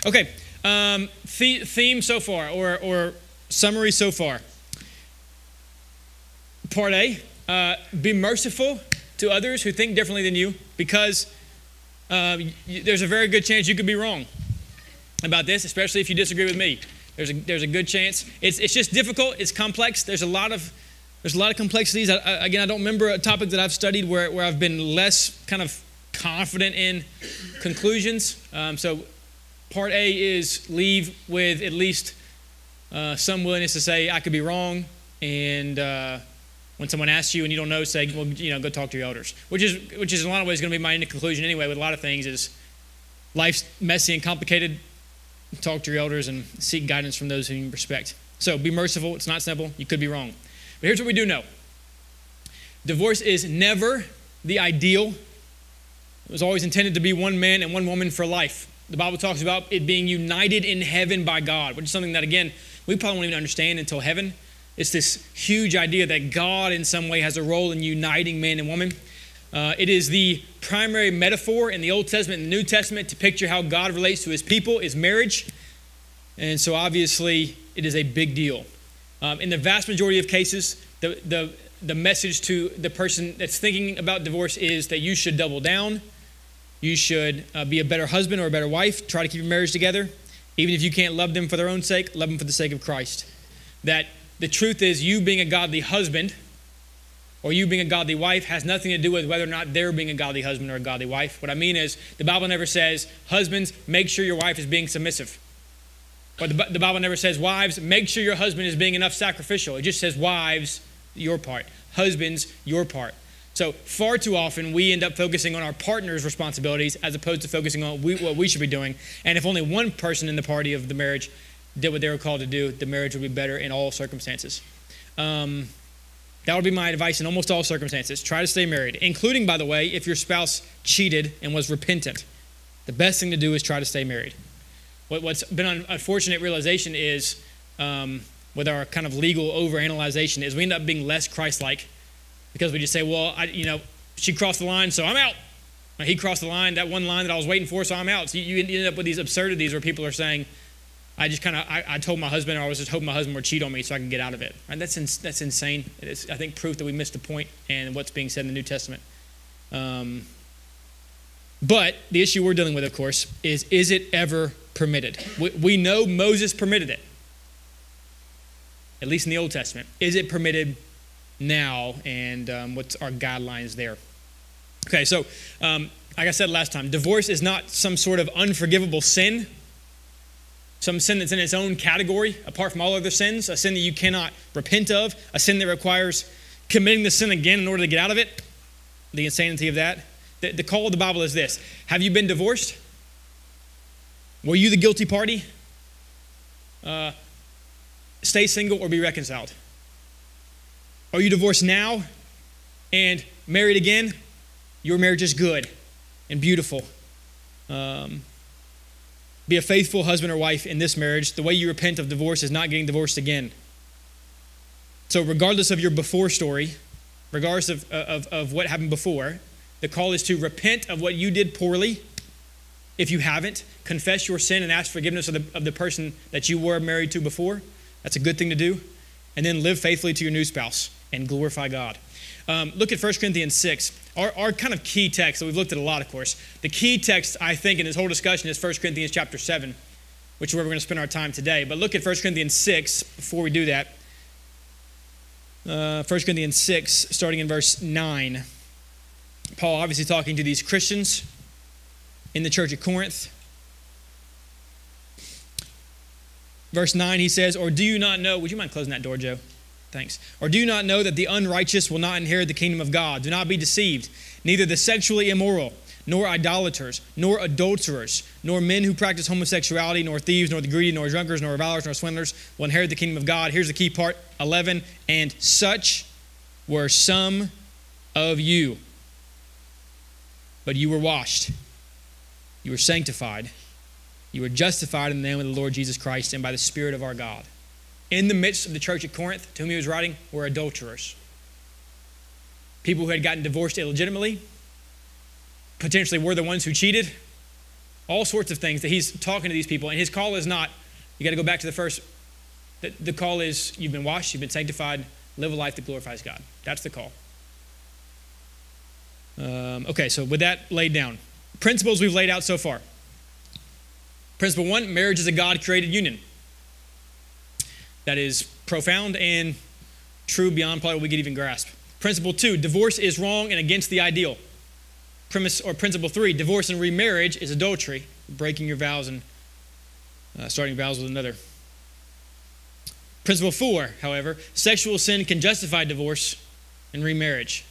Okay, theme so far, or summary so far. Part A, be merciful to others who think differently than you, because there's a very good chance you could be wrong about this, especially if you disagree with me. There's a good chance. It's just difficult. It's complex. There's a lot of complexities. I don't remember a topic that I've studied where I've been less kind of confident in conclusions. So part A is leave with at least some willingness to say, I could be wrong. And when someone asks you and you don't know, say, well, go talk to your elders. Which is in a lot of ways going to be my end conclusion anyway with a lot of things is life's messy and complicated. Talk to your elders and seek guidance from those whom you respect. So be merciful. It's not simple. You could be wrong. But here's what we do know. Divorce is never the ideal. It was always intended to be one man and one woman for life. The Bible talks about it being united in heaven by God, which is something that, again, we probably won't even understand until heaven. It's this huge idea that God in some way has a role in uniting man and woman. It is the primary metaphor in the Old Testament and the New Testament to picture how God relates to his people is marriage. And so obviously it is a big deal. In the vast majority of cases, the message to the person that's thinking about divorce is that you should double down. You should be a better husband or a better wife. Try to keep your marriage together. Even if you can't love them for their own sake, love them for the sake of Christ. That the truth is you being a godly husband or you being a godly wife has nothing to do with whether or not they're being a godly husband or a godly wife. What I mean is the Bible never says, husbands, make sure your wife is being submissive. Or the Bible never says, wives, make sure your husband is being enough sacrificial. It just says, wives, your part. Husbands, your part. So far too often, we end up focusing on our partner's responsibilities as opposed to focusing on what we should be doing. And if only one person in the party of the marriage did what they were called to do, the marriage would be better in all circumstances. That would be my advice in almost all circumstances. Try to stay married, including, by the way, if your spouse cheated and was repentant. The best thing to do is try to stay married. What's been an unfortunate realization is, with our kind of legal overanalyzation, is we end up being less Christ-like because we just say, well, she crossed the line, so I'm out. He crossed the line, that one line that I was waiting for, so I'm out. So you end up with these absurdities where people are saying, I told my husband, or I was just hoping my husband would cheat on me so I can get out of it. Right? That's insane. It is, I think, proof that we missed the point and what's being said in the New Testament. But the issue we're dealing with, of course, is it ever permitted? We know Moses permitted it, at least in the Old Testament. Is it permitted now, and what's our guidelines there? Okay, so like I said last time, divorce is not some sort of unforgivable sin, some sin that's in its own category, apart from all other sins, a sin that you cannot repent of, a sin that requires committing the sin again in order to get out of it, the insanity of that. The call of the Bible is this. Have you been divorced? Were you the guilty party? Stay single or be reconciled. Are you divorced now and married again? Your marriage is good and beautiful. Be a faithful husband or wife in this marriage. The way you repent of divorce is not getting divorced again. So regardless of your before story, regardless of what happened before, the call is to repent of what you did poorly. If you haven't, confess your sin and ask forgiveness of the person that you were married to before. That's a good thing to do. And then live faithfully to your new spouse and glorify God. Look at 1 Corinthians 6. Our kind of key text that we've looked at a lot, of course. The key text, I think, in this whole discussion is 1 Corinthians chapter 7, which is where we're going to spend our time today. But look at 1 Corinthians 6 before we do that. 1 Corinthians 6, starting in verse 9. Paul obviously talking to these Christians in the church at Corinth. Verse 9, he says, or do you not know, would you mind closing that door, Joe? Thanks. Or do you not know that the unrighteous will not inherit the kingdom of God? Do not be deceived. Neither the sexually immoral, nor idolaters, nor adulterers, nor men who practice homosexuality, nor thieves, nor the greedy, nor drunkards, nor revilers, nor swindlers will inherit the kingdom of God. Here's the key part, 11. And such were some of you. But you were washed. You were sanctified. You were justified in the name of the Lord Jesus Christ and by the Spirit of our God. In the midst of the church at Corinth, to whom he was writing, were adulterers. People who had gotten divorced illegitimately, potentially were the ones who cheated, all sorts of things that he's talking to these people. And his call is not, you got to go back to the first, the call is you've been washed, you've been sanctified, live a life that glorifies God. That's the call. Okay, so with that laid down, principles we've laid out so far. Principle 1, marriage is a God-created union. That is profound and true beyond probably what we could even grasp. Principle 2, divorce is wrong and against the ideal. Principle 3, divorce and remarriage is adultery, breaking your vows and starting vows with another. Principle 4, however, sexual sin can justify divorce and remarriage.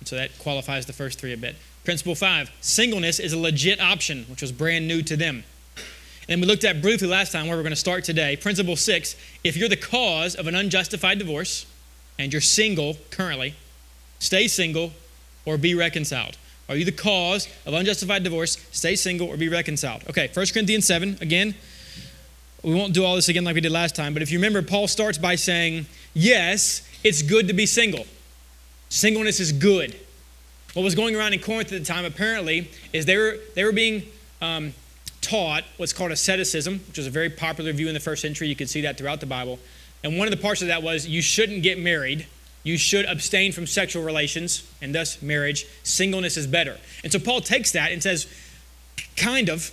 And so that qualifies the first 3 a bit. Principle 5, singleness is a legit option, which was brand new to them. And we looked at briefly last time where we're going to start today. Principle 6, if you're the cause of an unjustified divorce and you're single currently, stay single or be reconciled. Are you the cause of unjustified divorce? Stay single or be reconciled. Okay, 1 Corinthians 7, again, we won't do all this again like we did last time, but if you remember, Paul starts by saying, yes, it's good to be single. Singleness is good. What was going around in Corinth at the time, apparently, is they were being taught what's called asceticism, which was a very popular view in the first century. You could see that throughout the Bible. And one of the parts of that was you shouldn't get married. You should abstain from sexual relations, and thus marriage. Singleness is better. And so Paul takes that and says, kind of,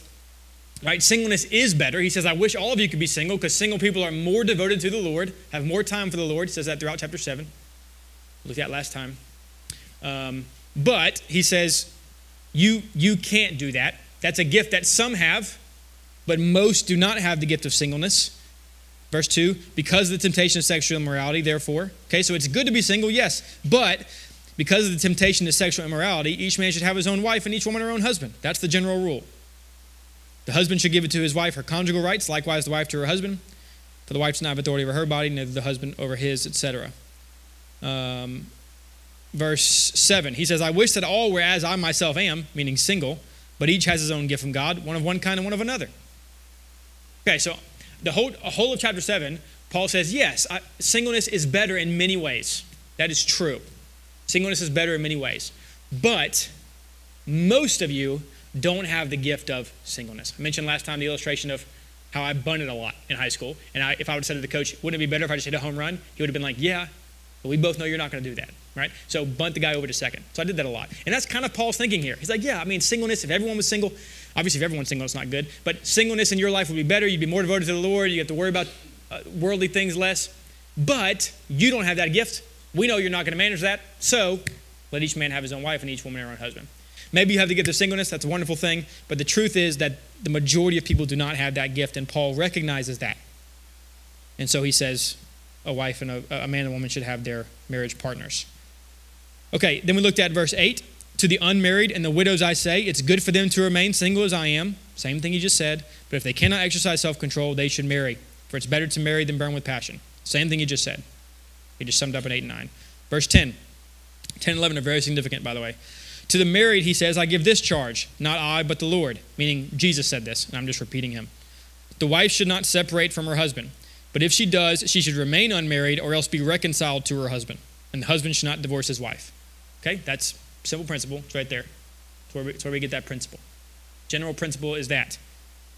right? Singleness is better. He says, I wish all of you could be single because single people are more devoted to the Lord, have more time for the Lord. He says that throughout chapter 7. We looked at last time. But he says, you can't do that. That's a gift that some have, but most do not have the gift of singleness. Verse 2, because of the temptation of sexual immorality, therefore. Okay, so it's good to be single, yes, but because of the temptation to sexual immorality, each man should have his own wife and each woman her own husband. That's the general rule. The husband should give it to his wife her conjugal rights, likewise the wife to her husband. For the wife does not have authority over her body, neither the husband over his, etc. Verse 7, he says, I wish that all were as I myself am, meaning single, but each has his own gift from God, one of one kind and one of another. Okay, so the whole of chapter 7, Paul says, yes, singleness is better in many ways. That is true. Singleness is better in many ways. But most of you don't have the gift of singleness. I mentioned last time the illustration of how I bunted a lot in high school. And if I would have said to the coach, wouldn't it be better if I just hit a home run? He would have been like, yeah, but we both know you're not going to do that, right? So bunt the guy over to second. So I did that a lot. And that's kind of Paul's thinking here. He's like, yeah, I mean, singleness, if everyone was single, obviously if everyone's single, it's not good, but singleness in your life would be better. You'd be more devoted to the Lord. You have to worry about worldly things less. But you don't have that gift. We know you're not going to manage that. So let each man have his own wife and each woman her own husband. Maybe you have the gift of singleness. That's a wonderful thing. But the truth is that the majority of people do not have that gift, and Paul recognizes that. And so he says a wife and a man and a woman should have their marriage partners. Okay, then we looked at verse 8. To the unmarried and the widows I say, it's good for them to remain single as I am. Same thing he just said. But if they cannot exercise self-control, they should marry. For it's better to marry than burn with passion. Same thing he just said. He just summed up in 8 and 9. Verse 10. 10 and 11 are very significant, by the way. To the married, he says, I give this charge, not I, but the Lord. Meaning Jesus said this, and I'm just repeating him. The wife should not separate from her husband. But if she does, she should remain unmarried or else be reconciled to her husband. And the husband should not divorce his wife. Okay, that's simple principle. It's right there. It's where we get that principle. General principle is that.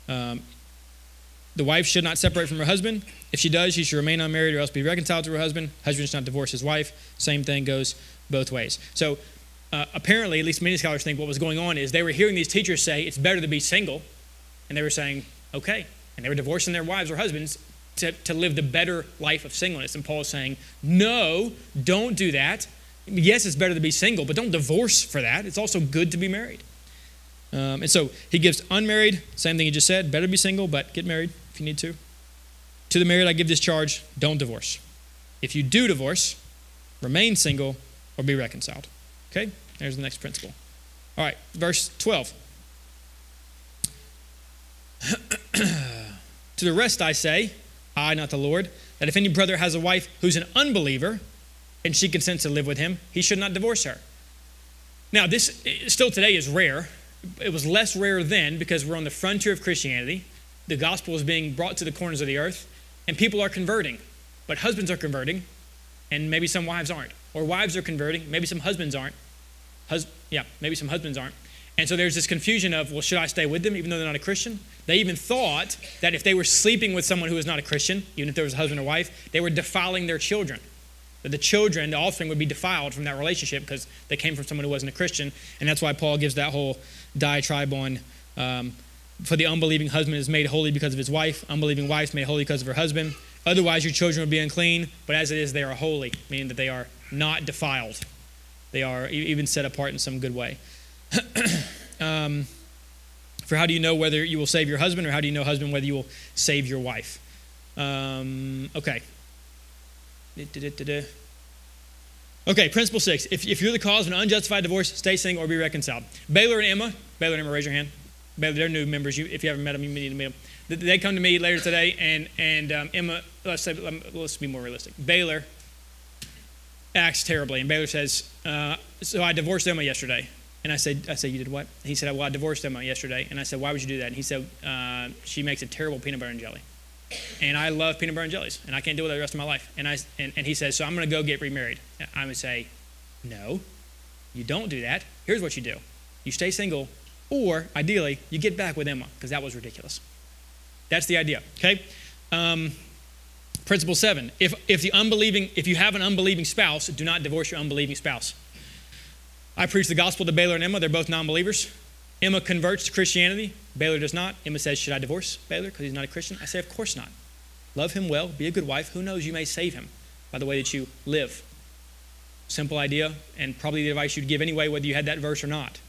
The wife should not separate from her husband. If she does, she should remain unmarried or else be reconciled to her husband. Husband should not divorce his wife. Same thing goes both ways. So apparently, at least many scholars think what was going on is they were hearing these teachers say it's better to be single. And they were saying, okay. And they were divorcing their wives or husbands to live the better life of singleness. And Paul is saying, no, don't do that. Yes, it's better to be single, but don't divorce for that. It's also good to be married. And so he gives unmarried, same thing he just said, better be single, but get married if you need to. To the married, I give this charge, don't divorce. If you do divorce, remain single or be reconciled. Okay, there's the next principle. All right, verse 12. To the rest I say, I, not the Lord, that if any brother has a wife who's an unbeliever and she consents to live with him, he should not divorce her. Now, this still today is rare. It was less rare then because we're on the frontier of Christianity. The gospel is being brought to the corners of the earth, and people are converting. But husbands are converting, and maybe some wives aren't. Or wives are converting, maybe some husbands aren't. Maybe some husbands aren't. And so there's this confusion of, well, should I stay with them even though they're not a Christian? They even thought that if they were sleeping with someone who was not a Christian, even if there was a husband or wife, they were defiling their children. That the children, the offspring, would be defiled from that relationship because they came from someone who wasn't a Christian. And that's why Paul gives that whole diatribe on, for the unbelieving husband is made holy because of his wife, unbelieving wife is made holy because of her husband. Otherwise, your children would be unclean, but as it is, they are holy, meaning that they are not defiled. They are even set apart in some good way. For how do you know whether you will save your husband, or how do you know, husband, whether you will save your wife? Okay. Okay, principle 6. If you're the cause of an unjustified divorce, stay single or be reconciled. Baylor and Emma, raise your hand. Baylor, they're new members. If you haven't met them, you need to meet them. They come to me later today, and Emma, let's be more realistic. Baylor acts terribly, and Baylor says, so I divorced Emma yesterday. And I said, you did what? He said, well, I divorced Emma yesterday. And I said, why would you do that? And he said, she makes a terrible peanut butter and jelly. And I love peanut butter and jellies, and I can't deal with it the rest of my life. And he says, so I'm going to go get remarried. I would say, no, you don't do that. Here's what you do. You stay single, or ideally, you get back with Emma, because that was ridiculous. That's the idea, okay? Principle 7, if you have an unbelieving spouse, do not divorce your unbelieving spouse. I preach the gospel to Baylor and Emma. They're both non-believers. Emma converts to Christianity. Baylor does not. Emma says, should I divorce Baylor because he's not a Christian? I say, of course not. Love him well. Be a good wife. Who knows, you may save him by the way that you live. Simple idea, and probably the advice you'd give anyway, whether you had that verse or not.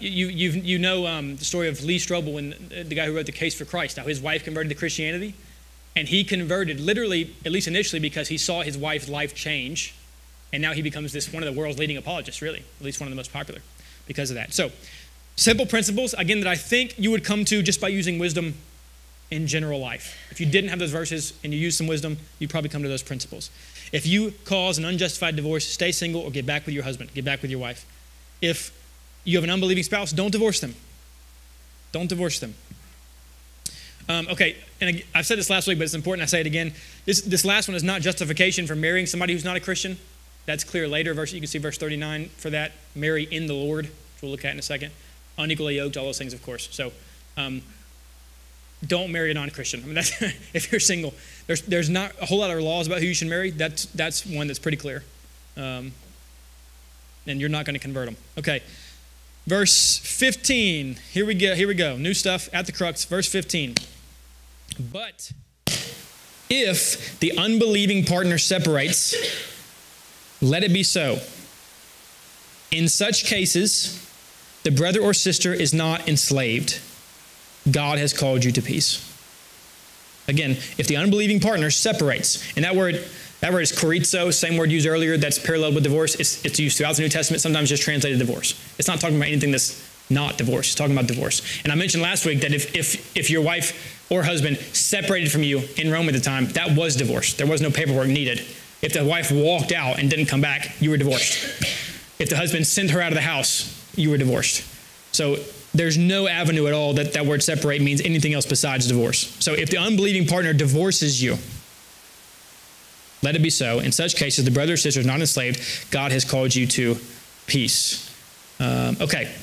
You know the story of Lee Strobel, when the guy who wrote The Case for Christ, how his wife converted to Christianity. And he converted literally, at least initially, because he saw his wife's life change. And now he becomes one of the world's leading apologists, really, at least one of the most popular because of that. So, simple principles, again, that I think you would come to just by using wisdom in general life. If you didn't have those verses and you use some wisdom, you'd probably come to those principles. If you cause an unjustified divorce, stay single or get back with your husband, get back with your wife. If you have an unbelieving spouse, don't divorce them. Don't divorce them. Okay, and I've said this last week, but it's important I say it again. This last one is not justification for marrying somebody who's not a Christian. That's clear later. You can see verse 39 for that. Marry in the Lord, which we'll look at in a second. Unequally yoked, all those things, of course. So don't marry a non-Christian. I mean, if you're single, there's not a whole lot of laws about who you should marry. That's one that's pretty clear. And you're not going to convert them. Okay, verse 15. Here we go. New stuff at the crux. Verse 15. But if the unbelieving partner separates, let it be so. In such cases, the brother or sister is not enslaved. God has called you to peace. Again, if the unbelieving partner separates, and that word is chorizo, same word used earlier, that's paralleled with divorce. It's used throughout the New Testament, sometimes just translated divorce. It's not talking about anything that's not divorce. It's talking about divorce. And I mentioned last week that if your wife or husband separated from you in Rome at the time, that was divorce. There was no paperwork needed. If the wife walked out and didn't come back, you were divorced. If the husband sent her out of the house, you were divorced. So there's no avenue at all that word separate means anything else besides divorce. So if the unbelieving partner divorces you, let it be so. In such cases, the brother or sister is not enslaved. God has called you to peace. Okay.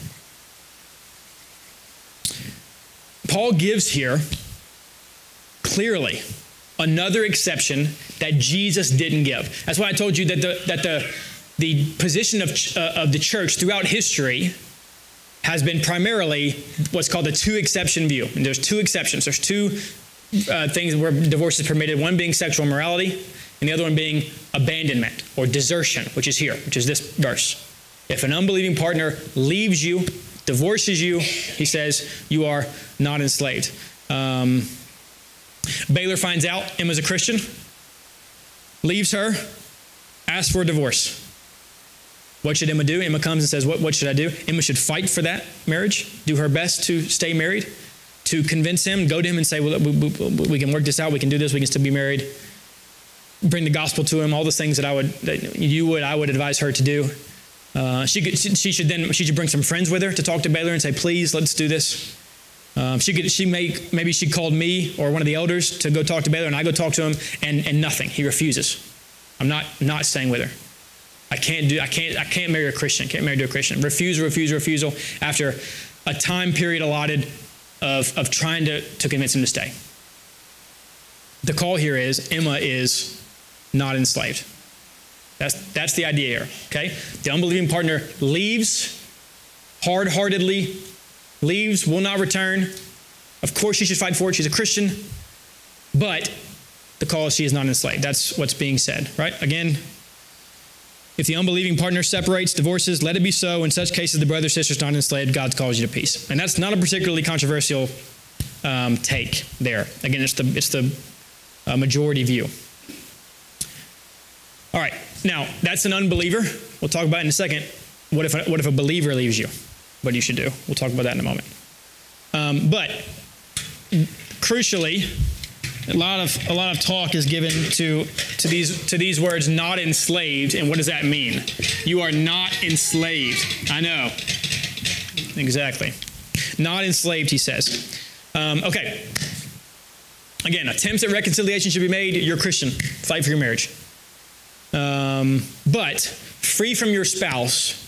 Paul gives here clearly another exception that Jesus didn't give. That's why I told you that the position of the church throughout history has been primarily what's called the two-exception view. And there's two exceptions. There's two things where divorce is permitted, one being sexual immorality, and the other one being abandonment or desertion, which is here, which is this verse. If an unbelieving partner leaves you, divorces you, he says, you are not enslaved. Baylor finds out Emma's a Christian, leaves her, asks for a divorce. What should Emma do? Emma comes and says, what should I do? Emma should fight for that marriage, do her best to stay married, to convince him, go to him and say, well, we can work this out, we can do this, we can still be married. Bring the gospel to him, all the things that I would advise her to do. She should bring some friends with her to talk to Baylor and say, please, let's do this. Maybe she called me or one of the elders to go talk to Baylor, and I go talk to him, and nothing. He refuses. I'm not staying with her. I can't marry a Christian. Can't marry to a Christian. Refusal after a time period allotted of trying to convince him to stay. The call here is Emma is not enslaved. That's the idea here, okay? The unbelieving partner leaves hard-heartedly, leaves, will not return. Of course she should fight for it. She's a Christian. But the call is she is not enslaved. That's what's being said, right? Again, if the unbelieving partner separates, divorces, let it be so. In such cases, the brother or sister is not enslaved. God calls you to peace. And that's not a particularly controversial take there. Again, it's the majority view. All right. Now, that's an unbeliever. We'll talk about it in a second. What if a believer leaves you? What you should do. We'll talk about that in a moment. But crucially, a lot of talk is given to these words, not enslaved, and what does that mean? You are not enslaved. I know. Exactly. Not enslaved, he says. Okay. Again, attempts at reconciliation should be made. You're a Christian. Fight for your marriage. But free from your spouse,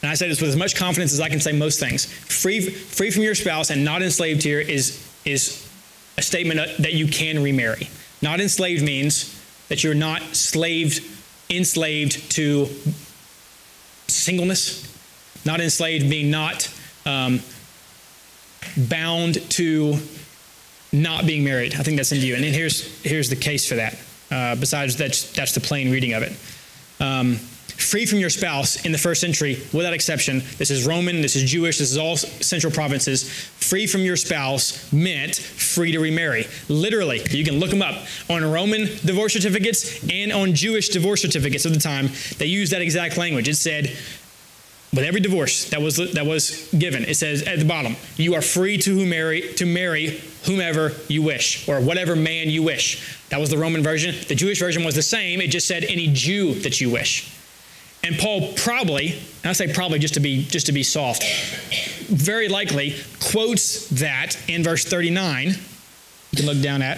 and I say this with as much confidence as I can say most things, free from your spouse and not enslaved here is a statement that you can remarry. Not enslaved means that you're not enslaved to singleness. Not enslaved being not bound to not being married. I think that's in view. And then here's the case for that. Besides, that's the plain reading of it. Free from your spouse in the first century, without exception. This is Roman, this is Jewish, this is all central provinces. Free from your spouse meant free to remarry. Literally, you can look them up. On Roman divorce certificates and on Jewish divorce certificates of the time, they used that exact language. It said, with every divorce that was given, it says at the bottom, you are free to marry whomever you wish, or whatever man you wish. That was the Roman version. The Jewish version was the same. It just said any Jew that you wish. And Paul probably, and I say probably just to be soft, very likely quotes that in verse 39. You can look down at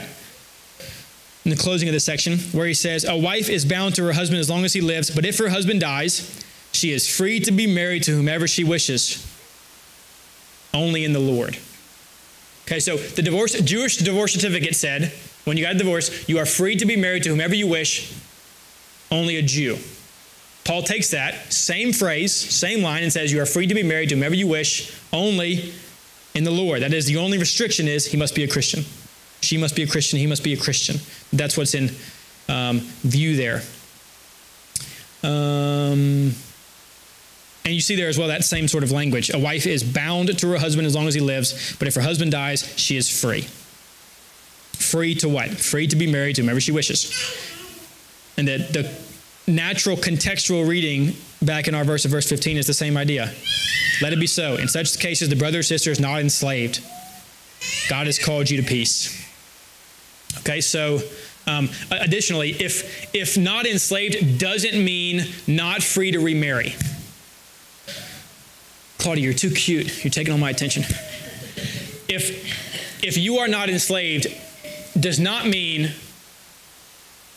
in the closing of this section, where he says, a wife is bound to her husband as long as he lives, but if her husband dies, she is free to be married to whomever she wishes, only in the Lord. Okay, so the Jewish divorce certificate said, when you got a divorce, you are free to be married to whomever you wish, only a Jew. Paul takes that same phrase, same line, and says you are free to be married to whomever you wish, only in the Lord. That is, the only restriction is he must be a Christian. She must be a Christian. He must be a Christian. That's what's in view there. And you see there as well that same sort of language. A wife is bound to her husband as long as he lives, but if her husband dies, she is free. Free to what? Free to be married to whomever she wishes. And the natural contextual reading back in our verse of verse 15 is the same idea. Let it be so. In such cases, the brother or sister is not enslaved. God has called you to peace. Okay, so additionally, if not enslaved doesn't mean not free to remarry. Claudia, you're too cute. You're taking all my attention. If you are not enslaved does not mean,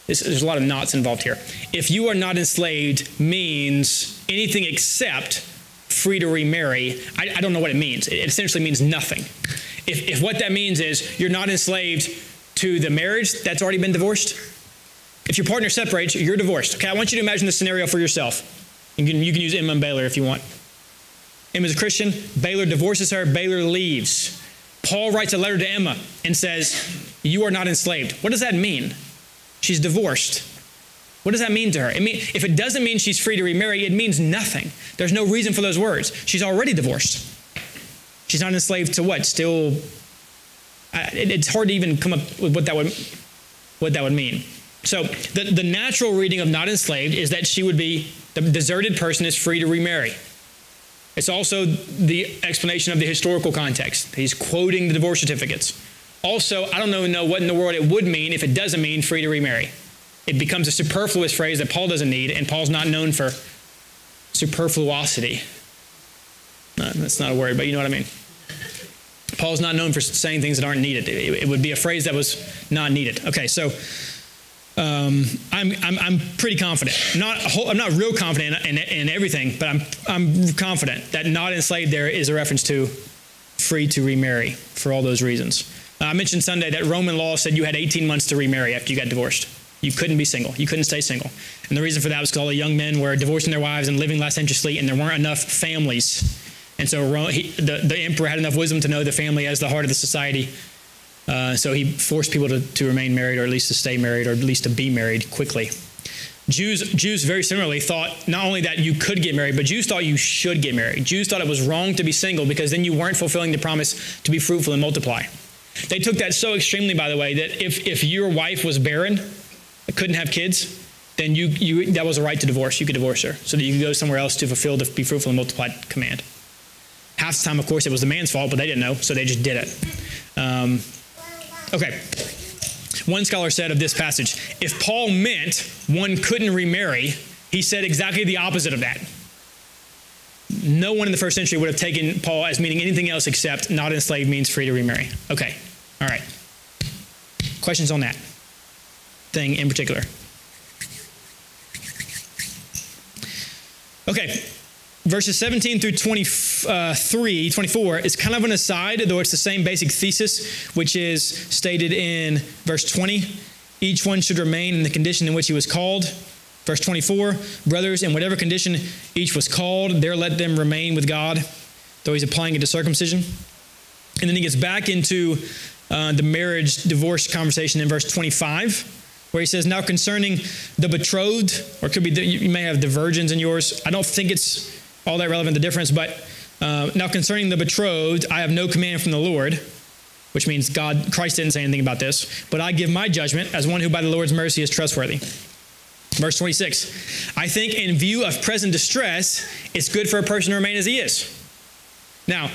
there's a lot of knots involved here. If you are not enslaved means anything except free to remarry. I don't know what it means. It essentially means nothing. If what that means is you're not enslaved to the marriage that's already been divorced, if your partner separates, you're divorced. Okay, I want you to imagine this scenario for yourself. You can use Emma and Baylor if you want. Emma's a Christian. Baylor divorces her. Baylor leaves. Paul writes a letter to Emma and says, you are not enslaved. What does that mean? She's divorced. What does that mean to her? If it doesn't mean she's free to remarry, it means nothing. There's no reason for those words. She's already divorced. She's not enslaved to what? Still, it's hard to even come up with what that would mean. So the natural reading of not enslaved is that she would be, the deserted person is free to remarry. It's also the explanation of the historical context. He's quoting the divorce certificates. Also, I don't know what in the world it would mean if it doesn't mean free to remarry. It becomes a superfluous phrase that Paul doesn't need, and Paul's not known for superfluosity. No, that's not a word, but you know what I mean. Paul's not known for saying things that aren't needed. It would be a phrase that was not needed. Okay, so I'm pretty confident. I'm not real confident in everything, but I'm confident that not enslaved there is a reference to free to remarry for all those reasons. I mentioned Sunday that Roman law said you had 18 months to remarry after you got divorced. You couldn't be single. You couldn't stay single. And the reason for that was because all the young men were divorcing their wives and living licentiously, and there weren't enough families. And so the emperor had enough wisdom to know the family as the heart of the society. So he forced people to remain married, or at least to stay married, or at least to be married quickly. Jews very similarly thought not only that you could get married, but Jews thought you should get married. Jews thought it was wrong to be single because then you weren't fulfilling the promise to be fruitful and multiply. They took that so extremely, by the way, that if your wife was barren, couldn't have kids, then that was a right to divorce. You could divorce her so that you could go somewhere else to fulfill the be fruitful and multiply command. Half the time, of course, it was the man's fault, but they didn't know, so they just did it. Okay. One scholar said of this passage, if Paul meant one couldn't remarry, he said exactly the opposite of that. No one in the first century would have taken Paul as meaning anything else except not enslaved means free to remarry. Okay. All right. Questions on that thing in particular? Okay. Verses 17 through 24 is kind of an aside, though it's the same basic thesis, which is stated in verse 20. Each one should remain in the condition in which he was called. Verse 24, brothers, in whatever condition each was called, there let them remain with God, though he's applying it to circumcision. And then he gets back into the marriage divorce conversation in verse 25, where he says, now concerning the betrothed, or it could be, you may have the virgins in yours. I don't think it's all that relevant, the difference, but now concerning the betrothed, I have no command from the Lord, which means Christ didn't say anything about this, but I give my judgment as one who by the Lord's mercy is trustworthy. Verse 26, I think in view of present distress, it's good for a person to remain as he is. Now,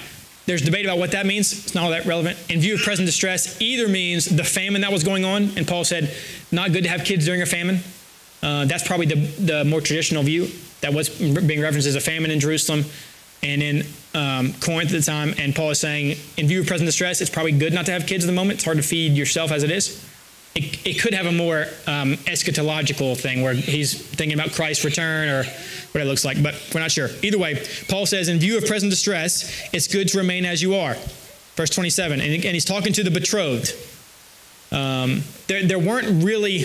there's debate about what that means. It's not all that relevant. In view of present distress either means the famine that was going on, and Paul said, not good to have kids during a famine. That's probably the more traditional view. That was being referenced as a famine in Jerusalem and in Corinth at the time. And Paul is saying, in view of present distress, it's probably good not to have kids at the moment. It's hard to feed yourself as it is. It could have a more eschatological thing where he's thinking about Christ's return or what it looks like, but we're not sure. Either way, Paul says, in view of present distress, it's good to remain as you are. Verse 27, and he's talking to the betrothed. There weren't really,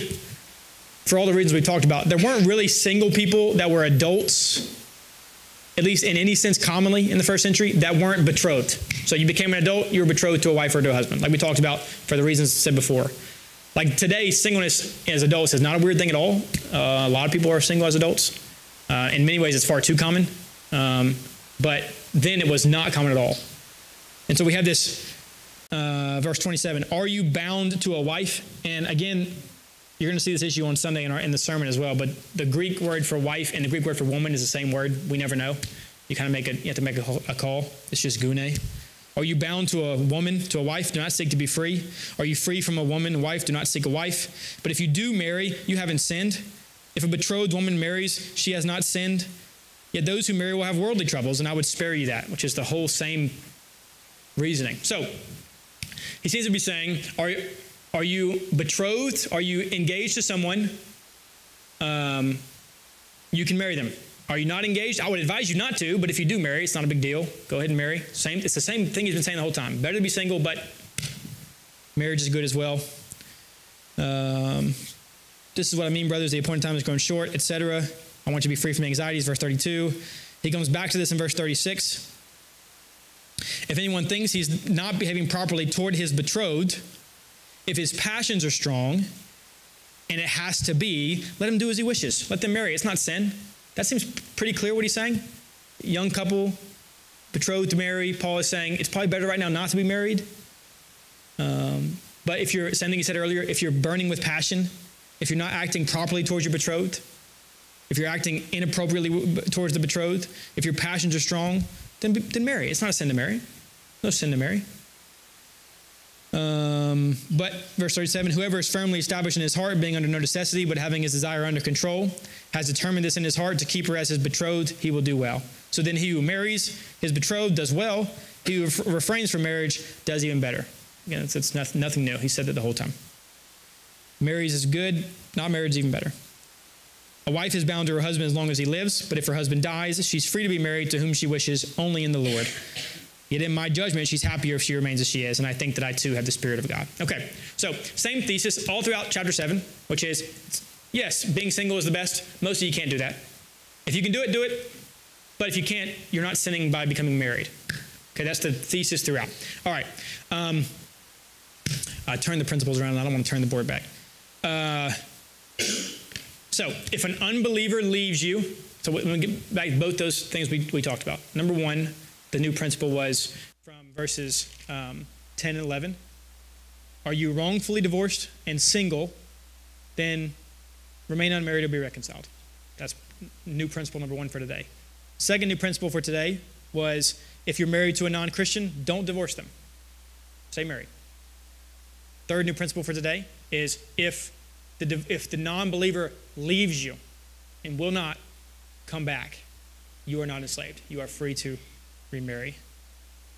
for all the reasons we talked about, there weren't really single people that were adults, at least in any sense commonly in the first century, that weren't betrothed. So you became an adult, you were betrothed to a wife or to a husband, like we talked about for the reasons said before. Like today, singleness as adults is not a weird thing at all. A lot of people are single as adults. In many ways, it's far too common. But then it was not common at all. And so we have this verse 27, are you bound to a wife? And again, you're going to see this issue on Sunday in the sermon as well, but the Greek word for wife and the Greek word for woman is the same word. We never know. You kind of you have to make a call. It's just gune. Are you bound to a woman, to a wife? Do not seek to be free. Are you free from a woman, wife? Do not seek a wife. But if you do marry, you haven't sinned. If a betrothed woman marries, she has not sinned. Yet those who marry will have worldly troubles, and I would spare you that, which is the whole same reasoning. So he seems to be saying, are you betrothed? Are you engaged to someone? You can marry them. Are you not engaged? I would advise you not to, but if you do marry, it's not a big deal. Go ahead and marry. It's the same thing he's been saying the whole time. Better to be single, but marriage is good as well. This is what I mean, brothers. The appointed time is growing short, etc. I want you to be free from anxieties, verse 32. He comes back to this in verse 36. If anyone thinks he's not behaving properly toward his betrothed, if his passions are strong, and it has to be, let him do as he wishes. Let them marry. It's not sin. That seems pretty clear what he's saying. Young couple, betrothed to marry. Paul is saying it's probably better right now not to be married. But if you're, same thing he said earlier, if you're burning with passion, if you're not acting properly towards your betrothed, if you're acting inappropriately towards the betrothed, if your passions are strong, then marry. It's not a sin to marry. No sin to marry. But verse 37, whoever is firmly established in his heart, being under no necessity, but having his desire under control, has determined this in his heart to keep her as his betrothed, he will do well. So then he who marries his betrothed does well. He who refrains from marriage does even better. Again, it's nothing new. He said that the whole time. Married is good, not married is even better. A wife is bound to her husband as long as he lives, but if her husband dies, she's free to be married to whom she wishes, only in the Lord. Yet in my judgment, she's happier if she remains as she is, and I think that I too have the Spirit of God. Okay, so same thesis all throughout chapter 7, which is, yes, being single is the best. Most of you can't do that. If you can do it, do it. But if you can't, you're not sinning by becoming married. Okay, that's the thesis throughout. All right. I turn the principles around, and I don't want to turn the board back. So if an unbeliever leaves you, so we're going to get back to both those things we talked about. Number one, the new principle was from verses 10 and 11. Are you wrongfully divorced and single, then remain unmarried or be reconciled. That's new principle number one for today. Second new principle for today was if you're married to a non-Christian, don't divorce them. Stay married. Third new principle for today is if the non-believer leaves you and will not come back, you are not enslaved. You are free to remarry.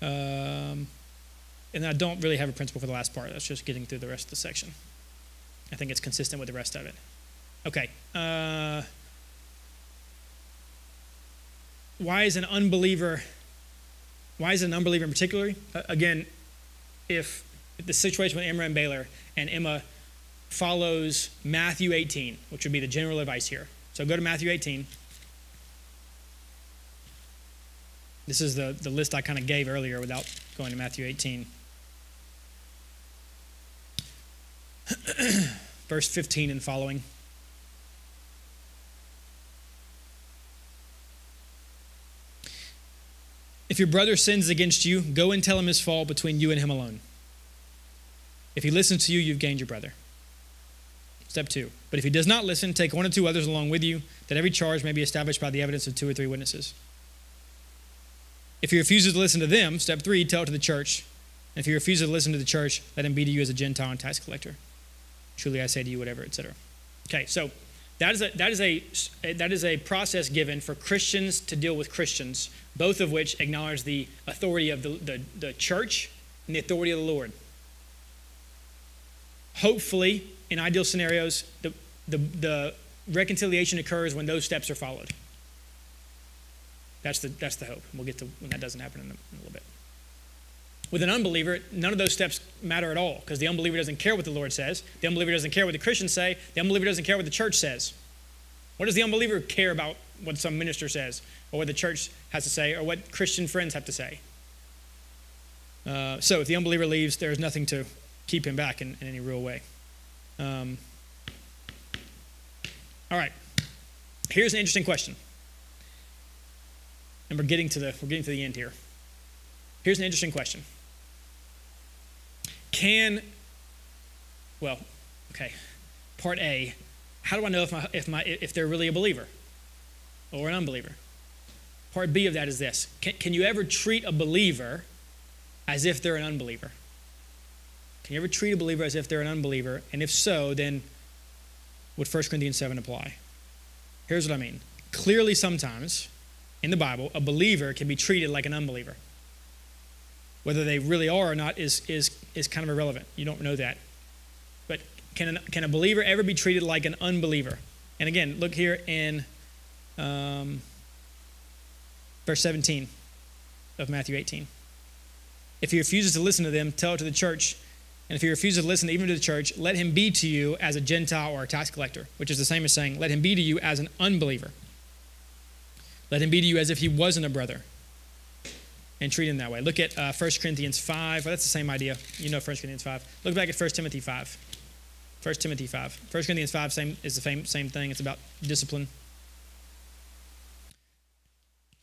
And I don't really have a principle for the last part. That's just getting through the rest of the section. I think it's consistent with the rest of it. Okay. Why is an unbeliever in particular? Again, if the situation with Emma and Baylor, and Emma follows Matthew 18, which would be the general advice here. So go to Matthew 18. This is the list I kind of gave earlier without going to Matthew 18. Verse 15 and following. If your brother sins against you, go and tell him his fault between you and him alone. If he listens to you, you've gained your brother. Step 2. But if he does not listen, take 1 or 2 others along with you, that every charge may be established by the evidence of 2 or 3 witnesses. If he refuses to listen to them, step 3, tell it to the church. And if he refuses to listen to the church, let him be to you as a Gentile and tax collector. Truly I say to you, whatever, etc. Okay, so that is a process given for Christians to deal with Christians, both of which acknowledge the authority of the church and the authority of the Lord. Hopefully, in ideal scenarios, the reconciliation occurs when those steps are followed. That's the hope. We'll get to when that doesn't happen in a little bit. With an unbeliever, none of those steps matter at all because the unbeliever doesn't care what the Lord says. The unbeliever doesn't care what the Christians say. The unbeliever doesn't care what the church says. What does the unbeliever care about what some minister says or what the church has to say or what Christian friends have to say? So if the unbeliever leaves, there's nothing to keep him back in any real way. All right. Here's an interesting question. And we're getting to the end here. Here's an interesting question. Part A, how do I know if they're really a believer or an unbeliever? Part B of that is this. Can you ever treat a believer as if they're an unbeliever? Can you ever treat a believer as if they're an unbeliever? And if so, then would 1 Corinthians 7 apply? Here's what I mean. Clearly, sometimes in the Bible, a believer can be treated like an unbeliever. Whether they really are or not is kind of irrelevant. You don't know that. But can a believer ever be treated like an unbeliever? And again, look here in verse 17 of Matthew 18. If he refuses to listen to them, tell it to the church. And if he refuses to listen even to the church, let him be to you as a Gentile or a tax collector, which is the same as saying, let him be to you as an unbeliever. Let him be to you as if he wasn't a brother. And treat him that way. Look at 1 Corinthians 5. Well, that's the same idea. You know 1 Corinthians 5. Look back at 1 Timothy 5. 1 Timothy 5. 1 Corinthians 5 is the same thing. It's about discipline.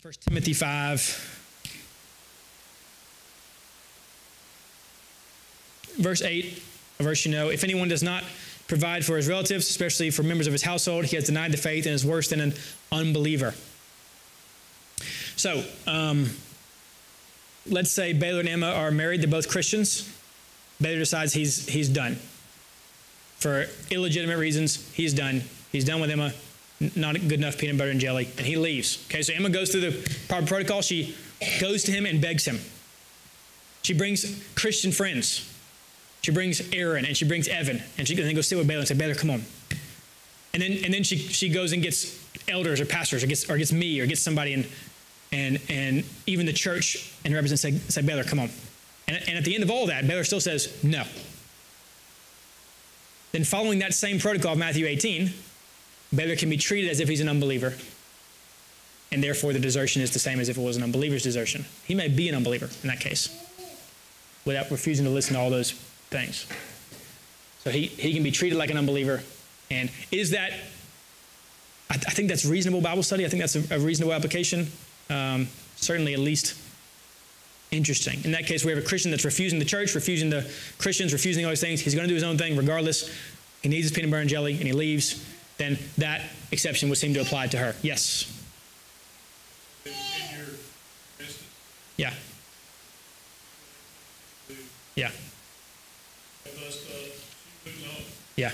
1 Timothy 5. Verse 8, a verse you know. If anyone does not provide for his relatives, especially for members of his household, he has denied the faith and is worse than an unbeliever. So, let's say Baylor and Emma are married. They're both Christians. Baylor decides he's done. For illegitimate reasons, he's done. He's done with Emma. Not good enough peanut butter and jelly. And he leaves. Okay, so Emma goes through the proper protocol. She goes to him and begs him. She brings Christian friends. She brings Aaron and she brings Evan, and then goes sit with Baylor and say, Baylor, come on. And then she goes and gets elders or pastors or gets me or gets somebody and even the church and represents say Baylor, come on. And at the end of all that, Baylor still says no. Then following that same protocol of Matthew 18, Baylor can be treated as if he's an unbeliever. And therefore the desertion is the same as if it was an unbeliever's desertion. He may be an unbeliever in that case, without refusing to listen to all those things. So he can be treated like an unbeliever. And is that, I think that's reasonable Bible study. I think that's a reasonable application. Certainly at least interesting. In that case, we have a Christian that's refusing the church, refusing the Christians, refusing all these things. He's going to do his own thing regardless. He needs his peanut butter and jelly and he leaves. Then that exception would seem to apply to her. Yes? In your instance? Yeah. Yeah. Yeah.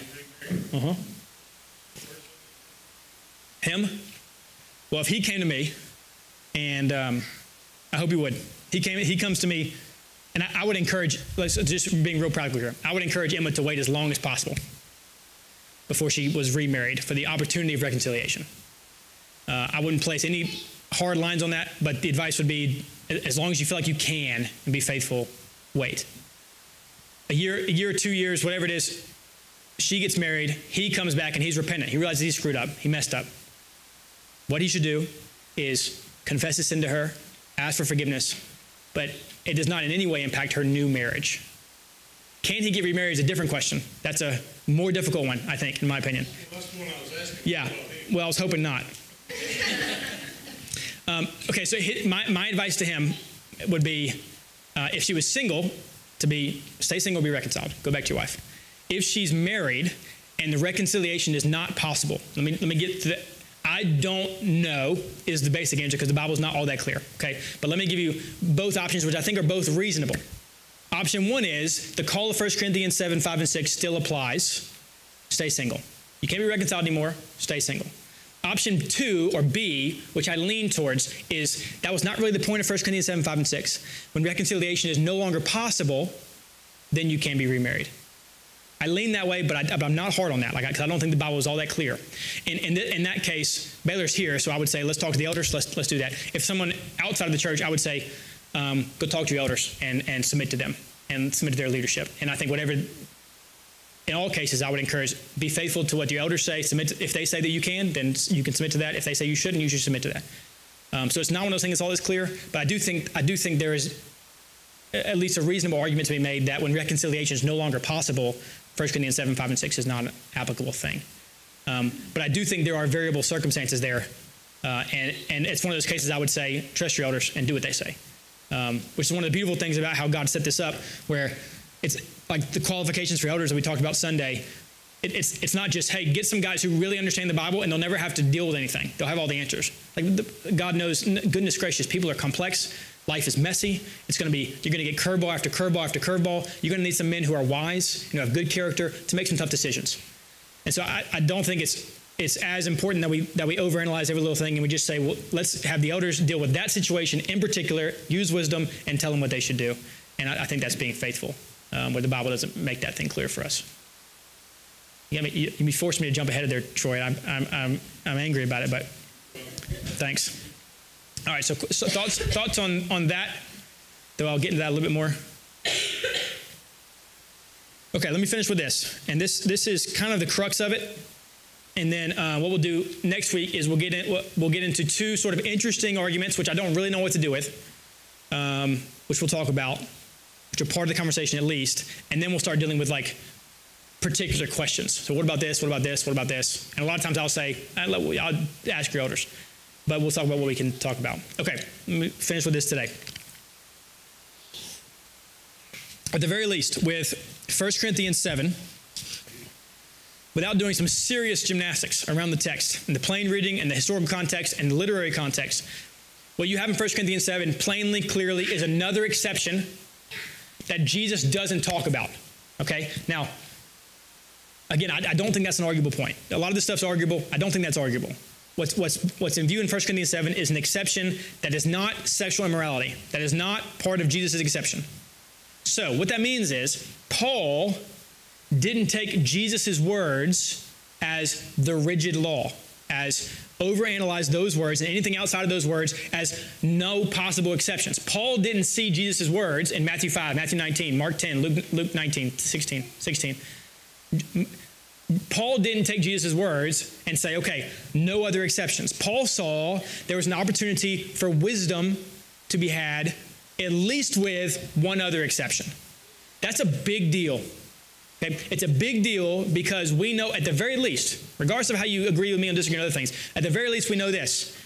Him? Well, if he came to me, and I hope he would. He comes to me, and I would encourage, let's just being real practical here, I would encourage Emma to wait as long as possible before she was remarried for the opportunity of reconciliation. I wouldn't place any hard lines on that, but the advice would be, as long as you feel like you can and be faithful, wait. A year or 2 years, whatever it is, she gets married, he comes back and he's repentant. He realizes he screwed up, he messed up. What he should do is confess his sin to her, ask for forgiveness, but it does not in any way impact her new marriage. Can he get remarried is a different question. That's a more difficult one, I think, in my opinion. Well, that's the one I was asking. Yeah, well, I was hoping not. Okay, so my advice to him would be, if she was single, stay single, be reconciled. Go back to your wife. If she's married and the reconciliation is not possible, let me get to the, I don't know is the basic answer because the Bible is not all that clear, okay? But let me give you both options, which I think are both reasonable. Option one is the call of 1 Corinthians 7, 5, and 6 still applies. Stay single. You can't be reconciled anymore. Stay single. Option two, or B, which I lean towards, is that was not really the point of 1 Corinthians 7, 5, and 6. When reconciliation is no longer possible, then you can be remarried. I lean that way, but I'm not hard on that, because I don't think the Bible is all that clear. In that case, Baylor's here, so I would say, let's talk to the elders, let's do that. If someone outside of the church, I would say, go talk to your elders and submit to them and submit to their leadership. And I think whatever, in all cases, I would encourage, be faithful to what your elders say. If they say that you can, then you can submit to that. If they say you shouldn't, you should submit to that. So it's not one of those things that's all this clear, but I do think there is at least a reasonable argument to be made that when reconciliation is no longer possible, 1 Corinthians 7, 5, and 6 is not an applicable thing. But I do think there are variable circumstances there. And it's one of those cases I would say, trust your elders and do what they say. Which is one of the beautiful things about how God set this up, where it's like the qualifications for elders that we talked about Sunday. It's not just, hey, get some guys who really understand the Bible and they'll never have to deal with anything. They'll have all the answers. God knows, goodness gracious, people are complex. Life is messy. You're going to get curveball after curveball after curveball. You're going to need some men who are wise, who have good character to make some tough decisions. And so I don't think it's as important that we overanalyze every little thing and we just say, well, let's have the elders deal with that situation in particular, use wisdom, and tell them what they should do. And I think that's being faithful, where the Bible doesn't make that thing clear for us. You forced me to jump ahead of there, Troy. I'm angry about it, but thanks. All right, so thoughts on that, though I'll get into that a little bit more. Okay, let me finish with this. And this is kind of the crux of it. And then what we'll do next week is we'll get into two sort of interesting arguments, which I don't really know what to do with, which we'll talk about, which are part of the conversation at least. And then we'll start dealing with like particular questions. So what about this? What about this? What about this? And a lot of times I'll say, I'll ask your elders. But we'll talk about what we can talk about. Okay, let me finish with this today. At the very least, with 1 Corinthians 7, without doing some serious gymnastics around the text, and the plain reading, and the historical context, and the literary context, what you have in 1 Corinthians 7, plainly, clearly, is another exception that Jesus doesn't talk about. Okay? Now, again, I don't think that's an arguable point. A lot of this stuff's arguable. I don't think that's arguable. What's in view in 1 Corinthians 7 is an exception that is not sexual immorality. That is not part of Jesus' exception. So what that means is Paul didn't take Jesus' words as the rigid law, as overanalyze those words and anything outside of those words as no possible exceptions. Paul didn't see Jesus' words in Matthew 5, Matthew 19, Mark 10, Luke 19, 16. Paul didn't take Jesus' words and say, okay, no other exceptions. Paul saw there was an opportunity for wisdom to be had, at least with one other exception. That's a big deal. Okay? It's a big deal because we know at the very least, regardless of how you agree with me and disagree on other things, at the very least we know this.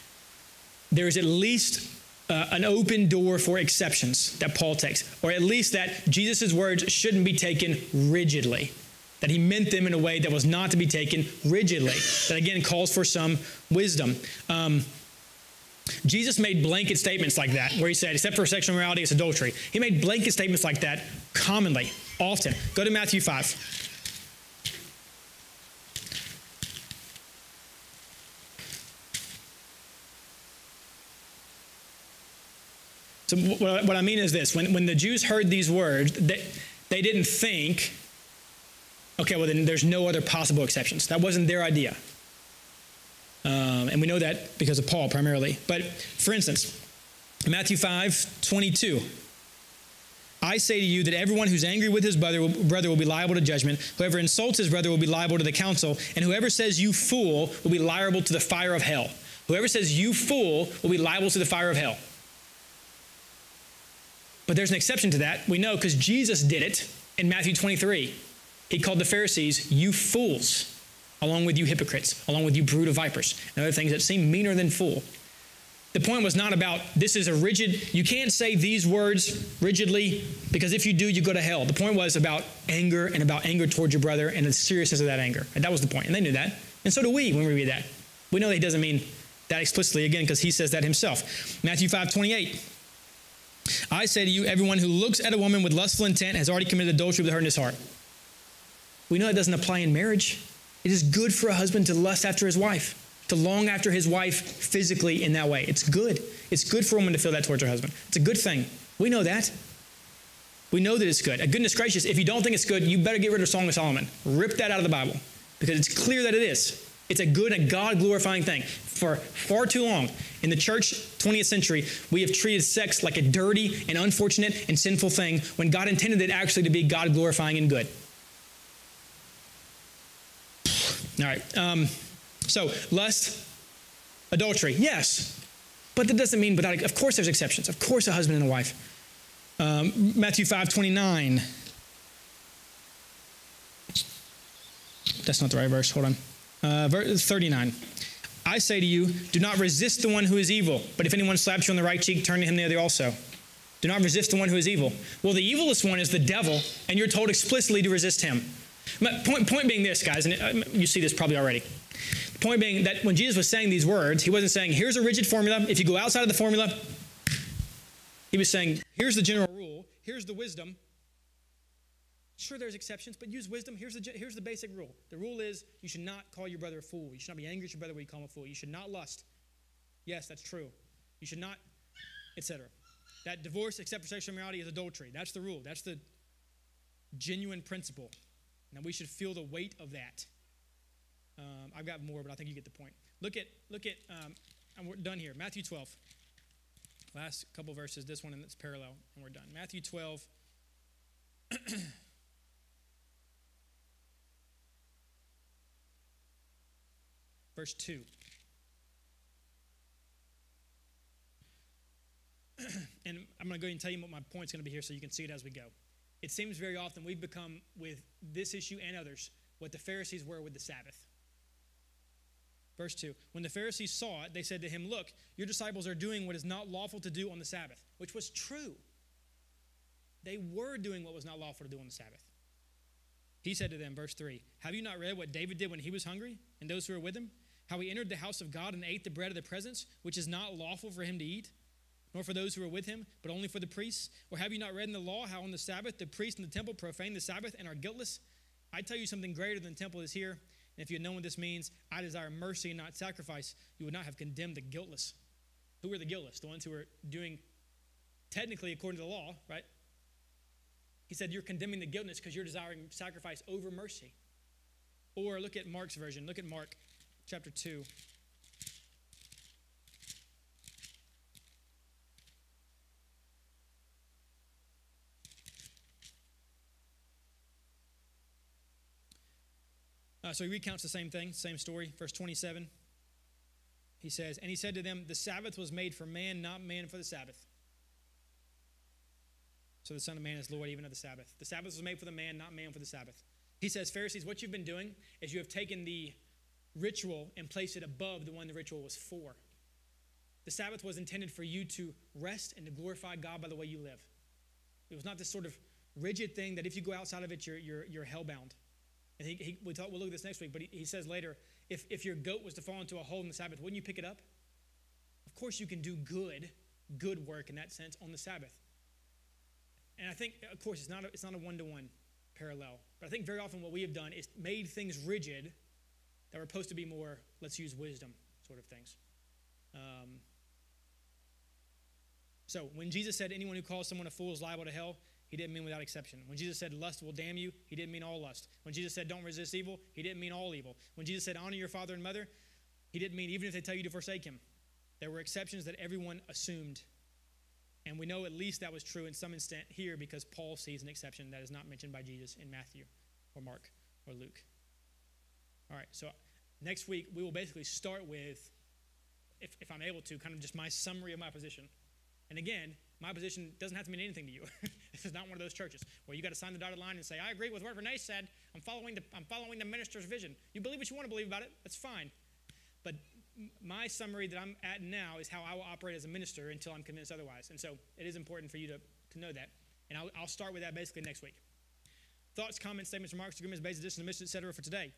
There is at least an open door for exceptions that Paul takes, or at least that Jesus' words shouldn't be taken rigidly, that he meant them in a way that was not to be taken rigidly, that again calls for some wisdom. Jesus made blanket statements like that, where he said, except for sexual immorality, it's adultery. He made blanket statements like that commonly, often. Go to Matthew 5. So what I mean is this. When the Jews heard these words, they didn't think, okay, well then there's no other possible exceptions. That wasn't their idea. And we know that because of Paul primarily. But for instance, Matthew 5:22. I say to you that everyone who's angry with his brother will be liable to judgment. Whoever insults his brother will be liable to the council. And whoever says you fool will be liable to the fire of hell. Whoever says you fool will be liable to the fire of hell. But there's an exception to that. We know because Jesus did it in Matthew 23. He called the Pharisees, you fools, along with you hypocrites, along with you brood of vipers, and other things that seem meaner than fool. The point was not about this is a rigid, you can't say these words rigidly because if you do, you go to hell. The point was about anger and about anger towards your brother and the seriousness of that anger. And that was the point. And they knew that. And so do we when we read that. We know that he doesn't mean that explicitly, again, because he says that himself. Matthew 5:28. I say to you, everyone who looks at a woman with lustful intent has already committed adultery with her in his heart. We know it doesn't apply in marriage. It is good for a husband to lust after his wife, to long after his wife physically in that way. It's good. It's good for a woman to feel that towards her husband. It's a good thing. We know that. We know that it's good. Goodness gracious, if you don't think it's good, you better get rid of Song of Solomon. Rip that out of the Bible because it's clear that it is. It's a good and God-glorifying thing. For far too long in the church, 20th century, we have treated sex like a dirty and unfortunate and sinful thing when God intended it actually to be God-glorifying and good. All right. So lust, adultery, yes. But that doesn't mean without, of course there's exceptions. Of course a husband and a wife. Matthew 5:29. That's not the right verse. Hold on. Verse 39. I say to you, do not resist the one who is evil, but if anyone slaps you on the right cheek, turn to him the other also. Do not resist the one who is evil. Well, the evilest one is the devil, and you're told explicitly to resist him. Point being this, guys, and you see this probably already. The point being that when Jesus was saying these words, he wasn't saying, here's a rigid formula. If you go outside of the formula, he was saying, here's the general rule. Here's the wisdom. Sure, there's exceptions, but use wisdom. Here's the basic rule. The rule is you should not call your brother a fool. You should not be angry at your brother when you call him a fool. You should not lust. Yes, that's true. You should not, etc. That divorce except for sexual immorality is adultery. That's the rule. That's the genuine principle. Now we should feel the weight of that. I've got more, but I think you get the point. Look at, and we're done here. Matthew 12. Last couple verses, this one and it's parallel, and we're done. Matthew 12. Verse 2. And I'm going to go ahead and tell you what my point's going to be here so you can see it as we go. It seems very often we've become, with this issue and others, what the Pharisees were with the Sabbath. Verse 2. When the Pharisees saw it, they said to him, look, your disciples are doing what is not lawful to do on the Sabbath, which was true. They were doing what was not lawful to do on the Sabbath. He said to them, verse 3, have you not read what David did when he was hungry and those who were with him? How he entered the house of God and ate the bread of the presence, which is not lawful for him to eat, nor for those who are with him, but only for the priests? Or have you not read in the law how on the Sabbath the priests in the temple profane the Sabbath and are guiltless? I tell you something greater than the temple is here. And if you had known what this means, I desire mercy and not sacrifice, you would not have condemned the guiltless. Who are the guiltless? The ones who are doing technically according to the law, right? He said you're condemning the guiltless because you're desiring sacrifice over mercy. Or look at Mark's version. Look at Mark chapter 2. So he recounts the same thing, same story, verse 27. He says, and he said to them, the Sabbath was made for man, not man for the Sabbath. So the Son of Man is Lord even of the Sabbath. The Sabbath was made for the man, not man for the Sabbath. He says, Pharisees, what you've been doing is you have taken the ritual and placed it above the one the ritual was for. The Sabbath was intended for you to rest and to glorify God by the way you live. It was not this sort of rigid thing that if you go outside of it, you're hellbound. And we'll look at this next week, but he says later, if your goat was to fall into a hole in the Sabbath, wouldn't you pick it up? Of course you can do good work in that sense on the Sabbath. And I think, of course, it's not a one-to-one parallel. But I think very often what we have done is made things rigid that were supposed to be more, let's use wisdom sort of things. So when Jesus said anyone who calls someone a fool is liable to hell, he didn't mean without exception. When Jesus said lust will damn you, he didn't mean all lust. When Jesus said don't resist evil, he didn't mean all evil. When Jesus said honor your father and mother, he didn't mean even if they tell you to forsake him. There were exceptions that everyone assumed. And we know at least that was true in some extent here because Paul sees an exception that is not mentioned by Jesus in Matthew or Mark or Luke. All right, so next week we will basically start with, if I'm able to, kind of just my summary of my position. And again, my position doesn't have to mean anything to you. This is not one of those churches where you got to sign the dotted line and say, I agree with what Renee said. I'm following the minister's vision. You believe what you want to believe about it. That's fine. But my summary that I'm at now is how I will operate as a minister until I'm convinced otherwise. And so it is important for you to know that. And I'll start with that basically next week. Thoughts, comments, statements, remarks, agreements, based additions, omissions, etc. for today.